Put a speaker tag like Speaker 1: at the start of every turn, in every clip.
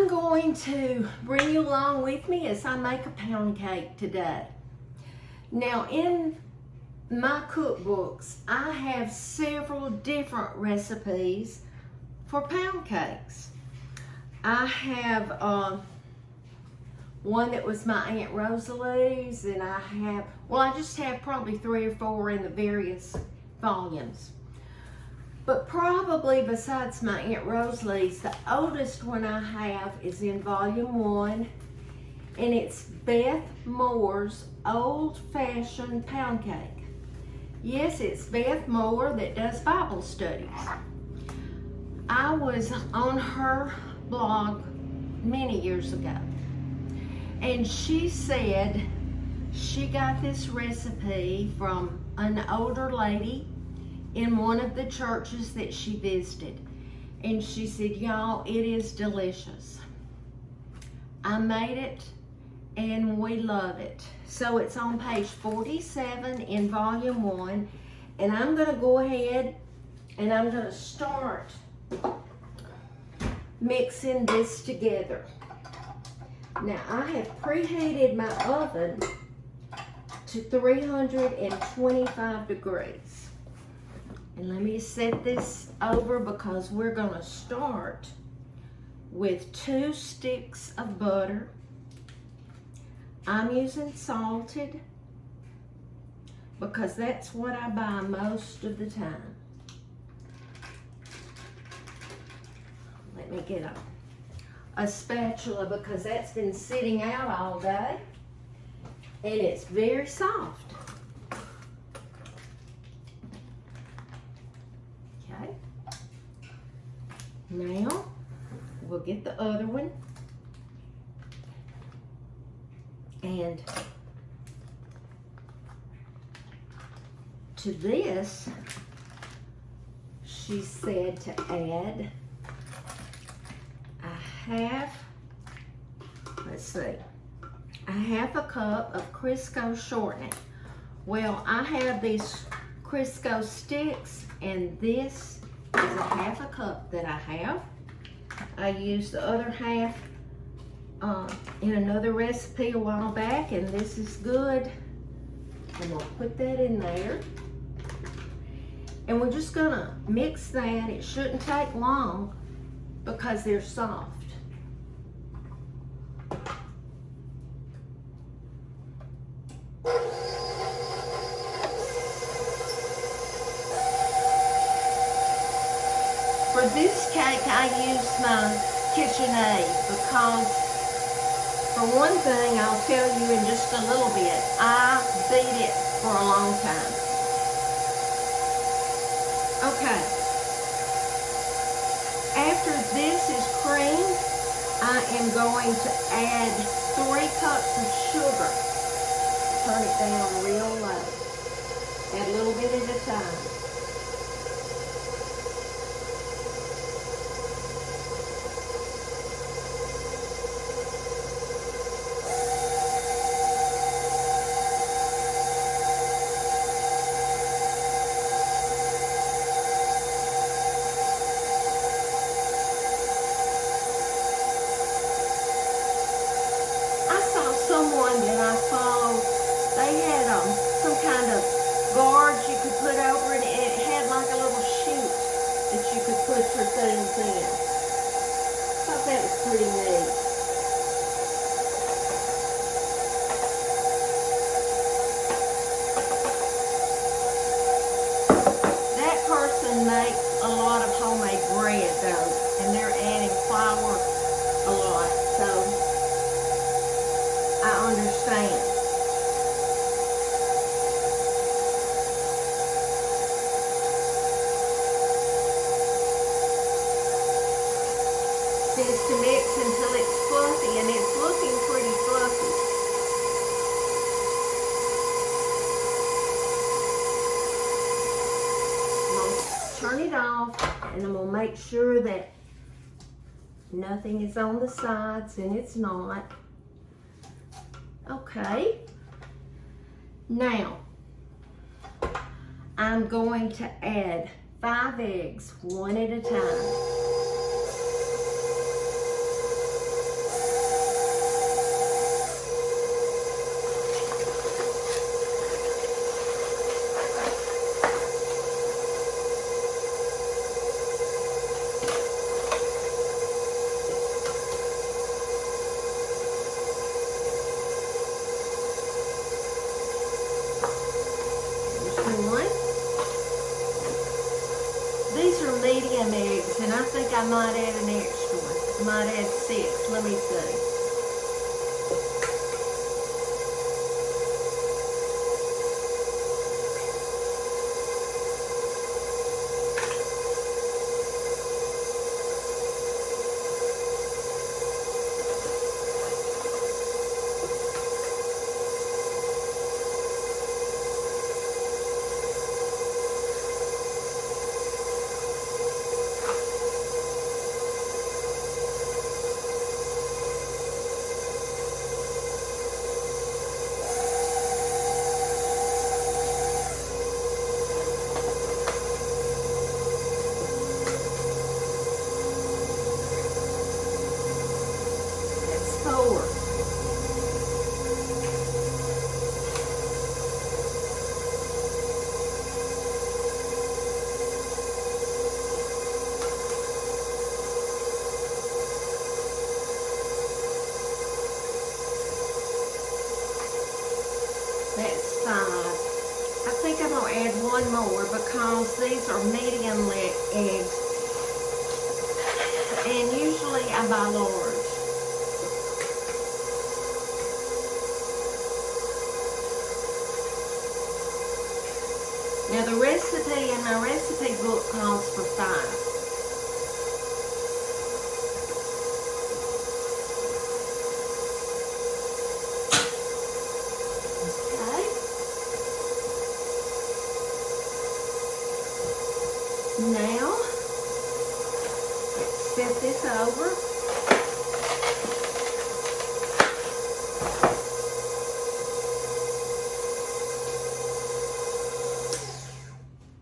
Speaker 1: I'm going to bring you along with me as I make a pound cake today. Now in my cookbooks, I have several different recipes for pound cakes. I have one that was my Aunt Rosalie's, and I just have probably 3 or 4 in the various volumes. But probably besides my Aunt Rosalie's, the oldest one I have is in volume 1, and it's Beth Moore's Old Fashioned Pound Cake. Yes, it's Beth Moore that does Bible studies. I was on her blog many years ago, and she said she got this recipe from an older lady in one of the churches that she visited. And she said, y'all, it is delicious. I made it and we love it. So it's on page 47 in volume 1. And I'm gonna go ahead and I'm gonna start mixing this together. Now I have preheated my oven to 325 degrees. And let me set this over because we're gonna start with 2 sticks of butter. I'm using salted because that's what I buy most of the time. Let me get a spatula because that's been sitting out all day and it's very soft. Okay. Now we'll get the other one, and to this she said to add a half a cup of Crisco shortening. Well, I have these Crisco sticks, and this is a half a cup that I have. I used the other half in another recipe a while back, and this is good. I'm gonna put that in there. And we're just gonna mix that. It shouldn't take long because they're soft. For this cake, I use my KitchenAid because, for one thing, I'll tell you in just a little bit, I beat it for a long time. Okay. After this is creamed, I am going to add 3 cups of sugar. Turn it down real low. Add a little bit at a time. Someone that I follow, they had some kind of guards you could put over it, and it had like a little chute that you could put your things in. I thought that was pretty neat. That person makes a lot of homemade bread though, and they're adding flour a lot, so I understand. Just to mix until it's fluffy, and it's looking pretty fluffy. I'm going to turn it off, and I'm going to make sure that nothing is on the sides, and it's not. Okay, now I'm going to add 5 eggs, one at a time. think I might add an extra one. I might add 6. Let me see. That's 4. That's 5. I think I'm going to add one more because these are medium eggs. And usually I buy large. Now the recipe in my recipe book calls for 5. Now, let's set this over.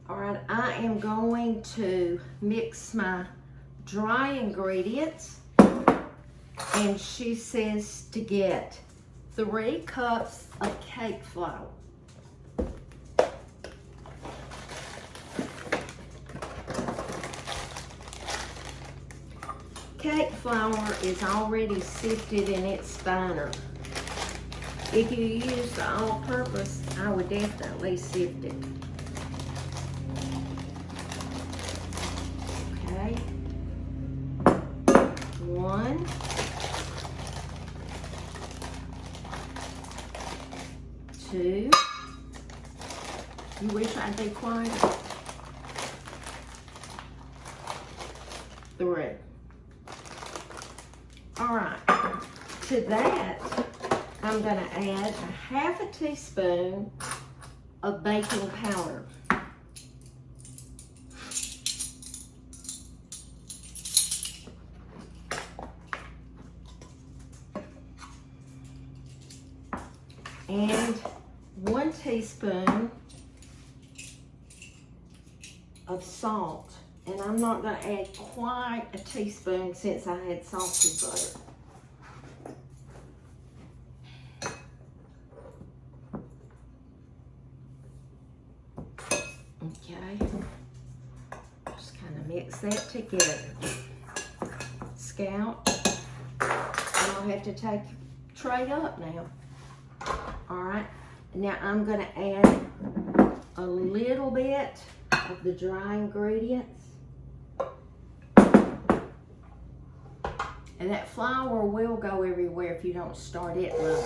Speaker 1: All right, I am going to mix my dry ingredients, and she says to get 3 cups of cake flour. Cake flour is already sifted in its spinner. If you use the all-purpose, I would definitely sift it. Okay. 1. 2. You wish I'd be quiet. 3. All right, to that, I'm going to add a 1/2 teaspoon of baking powder. And 1 teaspoon of salt. And I'm not going to add quite a teaspoon since I had salted butter. Okay. Just kind of mix that together. Scalp. I'll have to take the tray up now. All right. Now I'm going to add a little bit of the dry ingredients. And that flour will go everywhere if you don't start it low.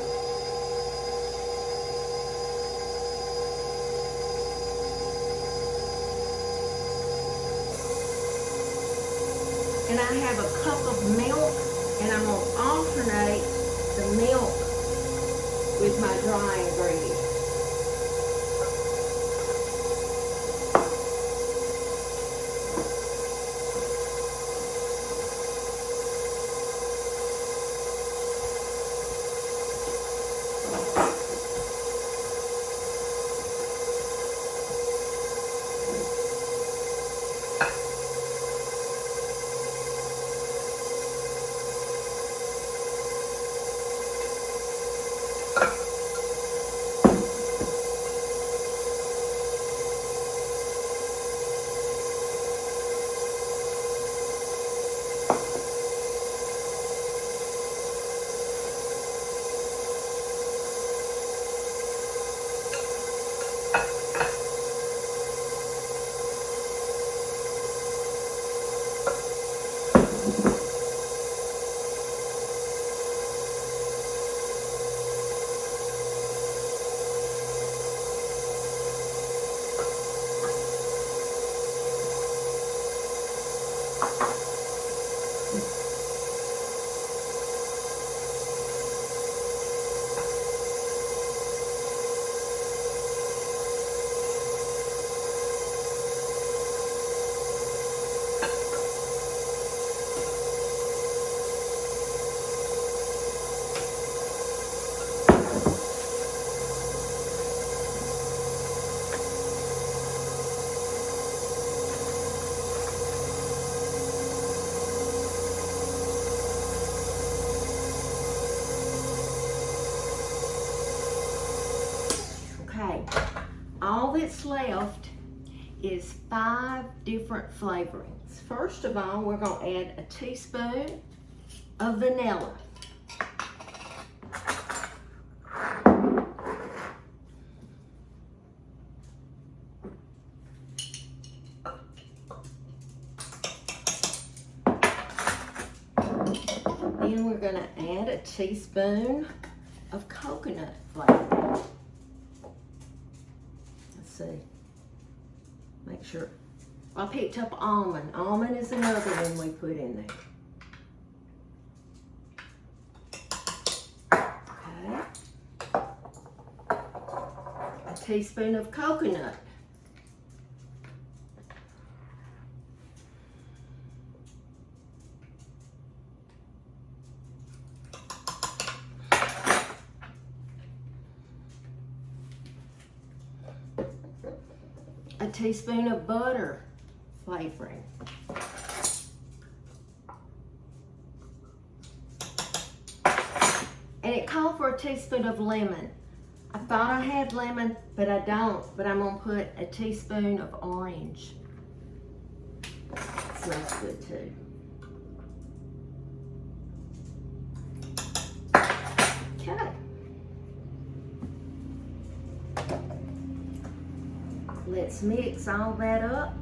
Speaker 1: And I have a cup of milk, and I'm going to alternate the milk with my dry ingredients. that's left is 5 different flavorings. First of all, we're going to add a teaspoon of vanilla. Then we're going to add a teaspoon of coconut flavor. Let's see. Make sure. I picked up almond. Almond is another one we put in there. Okay. A teaspoon of coconut. A teaspoon of butter flavoring. And it called for a teaspoon of lemon. I thought I had lemon, but I don't. But I'm gonna put a teaspoon of orange. Smells good too. Okay. Let's mix all that up.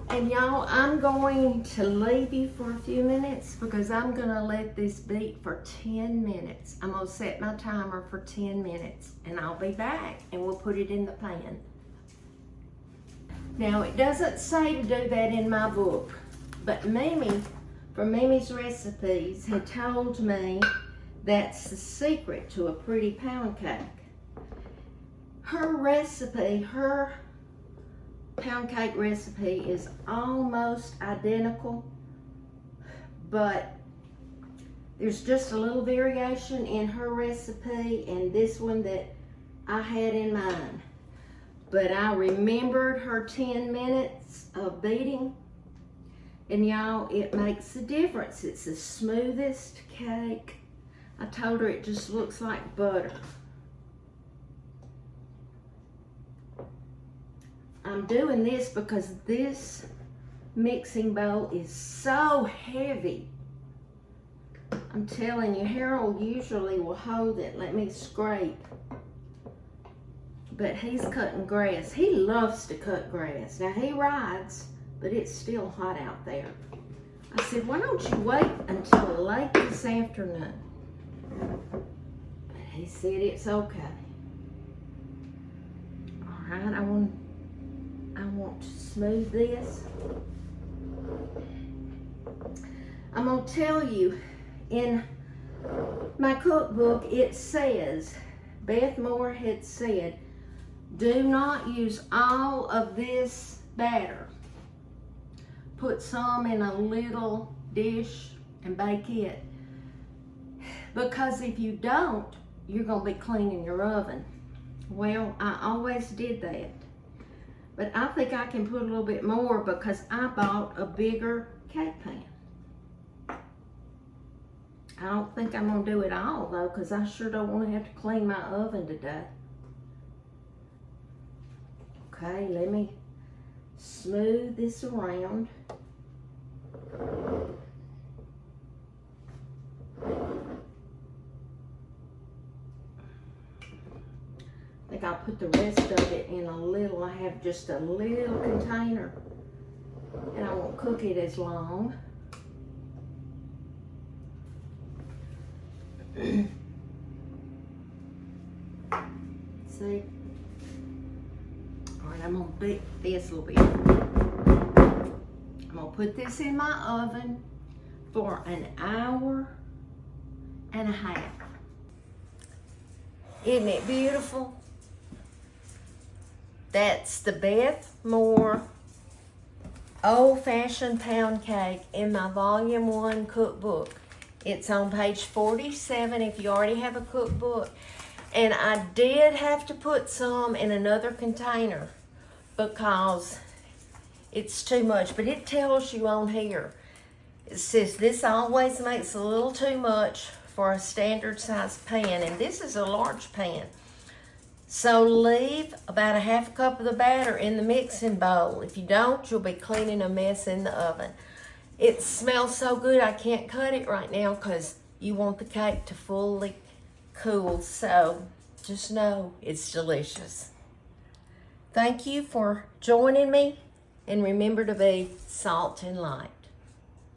Speaker 1: And y'all, I'm going to leave you for a few minutes because I'm gonna let this beat for 10 minutes. I'm gonna set my timer for 10 minutes and I'll be back and we'll put it in the pan. Now, it doesn't say to do that in my book, but Mimi, from Mimi's Recipes, had told me that's the secret to a pretty pound cake. Her recipe, her pound cake recipe is almost identical, but there's just a little variation in her recipe and this one that I had in mind. But I remembered her 10 minutes of beating, and y'all, it makes a difference. It's the smoothest cake. I told her it just looks like butter. I'm doing this because this mixing bowl is so heavy. I'm telling you, Harold usually will hold it, let me scrape. But he's cutting grass. He loves to cut grass. Now he rides, but it's still hot out there. I said, why don't you wait until late this afternoon? But he said it's okay. All right, I want to smooth this. I'm gonna tell you, in my cookbook it says, Beth Moore had said, do not use all of this batter. Put some in a little dish and bake it. Because if you don't, you're gonna be cleaning your oven. Well, I always did that. But I think I can put a little bit more because I bought a bigger cake pan. I don't think I'm gonna do it all though, because I sure don't want to have to clean my oven today. Okay, let me smooth this around. I think I'll put the rest of it in a little. I have just a little container and I won't cook it as long. See? All right, I'm gonna beat this a little bit. I'm gonna put this in my oven for an hour and a half. Isn't it beautiful? That's the Beth Moore old-fashioned pound cake in my volume 1 cookbook. It's on page 47 if you already have a cookbook. And I did have to put some in another container because it's too much, but it tells you on here. It says this always makes a little too much for a standard size pan, and this is a large pan. So leave about a half a cup of the batter in the mixing bowl. If you don't, you'll be cleaning a mess in the oven. It smells so good I can't cut it right now because you want the cake to fully cool. So just know it's delicious. Thank you for joining me, and remember to be salt and light.